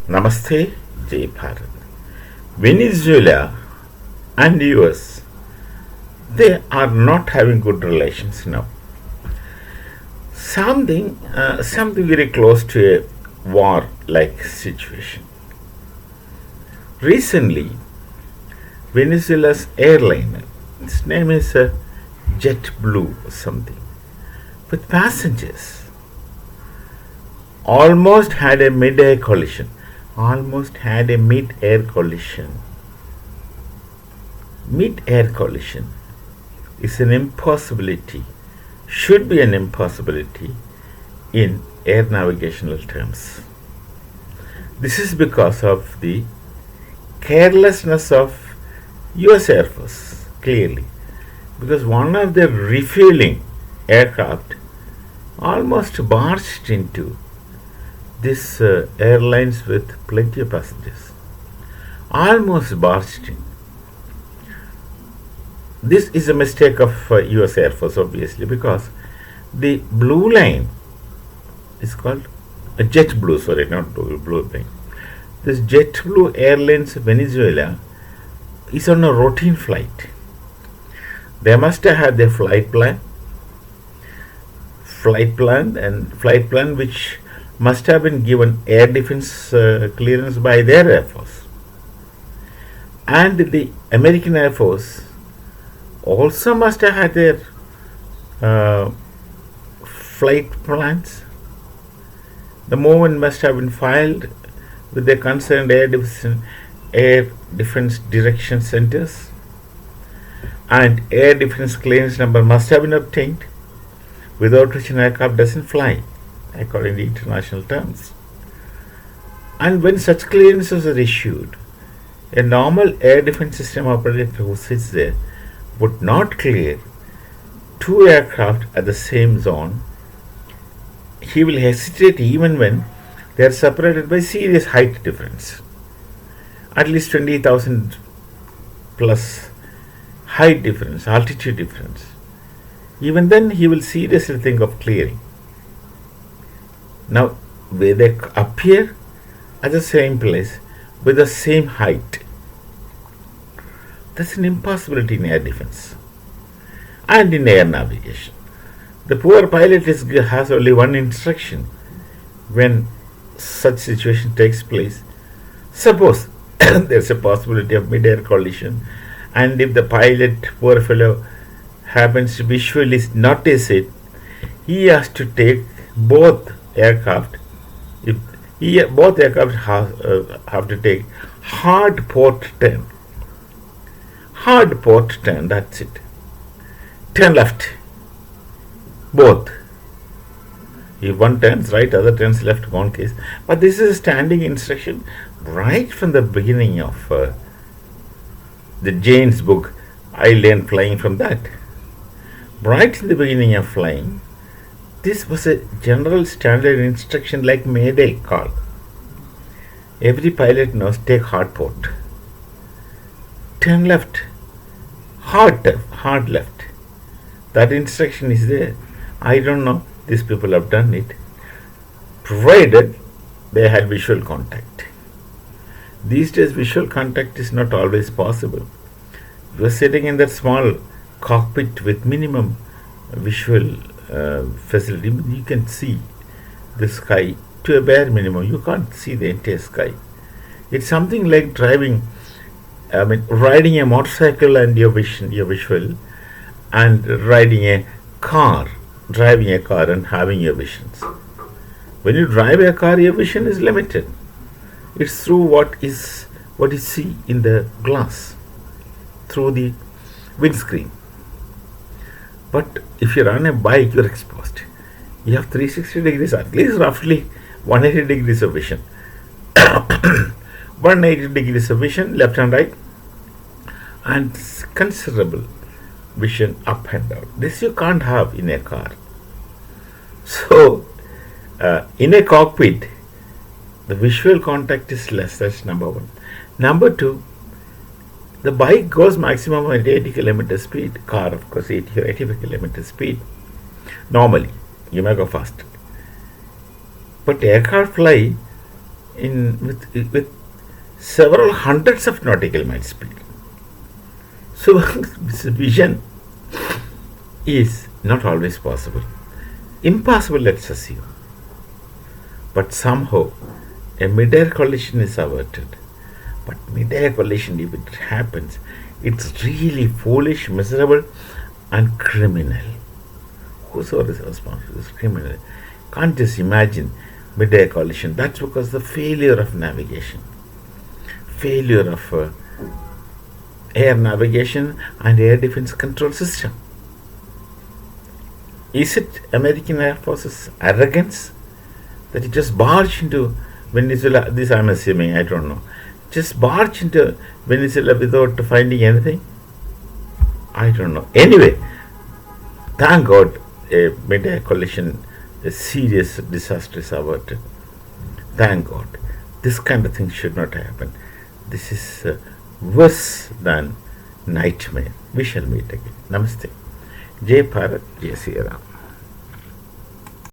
Namaste, Jai Bharat. Venezuela and US, they are not having good relations now. Something very close to a war-like situation. Recently, Venezuela's airliner, its name is JetBlue or something, with passengers, almost had a mid-air collision. Almost had a mid-air collision. Mid-air collision is an impossibility, should be an impossibility in air navigational terms. This is because of the carelessness of US Air Force, clearly. Because one of the refueling aircraft almost barged into this airlines with plenty of passengers. Almost barged in. This is a mistake of US Air Force, obviously, because the blue line is called a JetBlue, sorry, not blue line. This JetBlue Airlines Venezuela is on a routine flight. They must have had their flight plan which must have been given air defense clearance by their Air Force. And the American Air Force also must have had their flight plans. The movement must have been filed with the concerned air defense direction centers, and air defense clearance number must have been obtained, without which an aircraft doesn't fly according to international terms. And when such clearances are issued, a normal air defense system operator who sits there would not clear two aircraft at the same zone. He will hesitate even when they are separated by serious height difference, at least 20,000 plus height difference, altitude difference. Even then he will seriously think of clearing. Now, where they appear at the same place with the same height, that's an impossibility in air defense and in air navigation. The poor pilot has only one instruction when such situation takes place. Suppose there's a possibility of mid-air collision, and if the pilot, poor fellow, happens to visually notice it, he has to take both aircraft. Both aircraft have to take hard port turn. Hard port turn, that's it. Turn left. Both. If one turns right, other turns left, one case. But this is a standing instruction right from the beginning of the Jane's book. I learned flying from that. Right in the beginning of flying, this was a general standard instruction like Mayday call. Every pilot knows, take hard port. Turn left. Hard left. That instruction is there. I don't know. These people have done it, provided they had visual contact. These days, visual contact is not always possible. You are sitting in that small cockpit with minimum visual facility. You can see the sky to a bare minimum. You can't see the entire sky. It's something like riding a motorcycle and your visual, and riding a car, driving a car and having your visions. When you drive a car, your vision is limited. It's through what you see in the glass, through the windscreen. But if you're on a bike, you're exposed. You have 360 degrees, at least roughly 180 degrees of vision. 180 degrees of vision, left and right, and considerable vision up and down. This you can't have in a car. So, in a cockpit, the visual contact is less. That's number one. Number two, the bike goes maximum at 80 km speed. Car, of course, 80 or 85 km speed. Normally, you may go faster. But aircraft fly with several hundreds of nautical miles speed. So this vision is not always possible. Impossible, let's assume. But somehow a mid-air collision is averted. But mid-air collision, if it happens, it's really foolish, miserable, and criminal. Whosoever is responsible is criminal. Can't just imagine mid-air collision. That's because the failure of navigation, failure of air navigation and air defense control system. Is it American Air Force's arrogance that it just barged into Venezuela? This I'm assuming, I don't know. Just barged into Venezuela without finding anything? I don't know. Anyway, thank God a mid-air collision, a serious disaster is averted. Thank God. This kind of thing should not happen. This is worse than nightmare. We shall meet again. Namaste. Jai Bharat, Jai Sri Ram.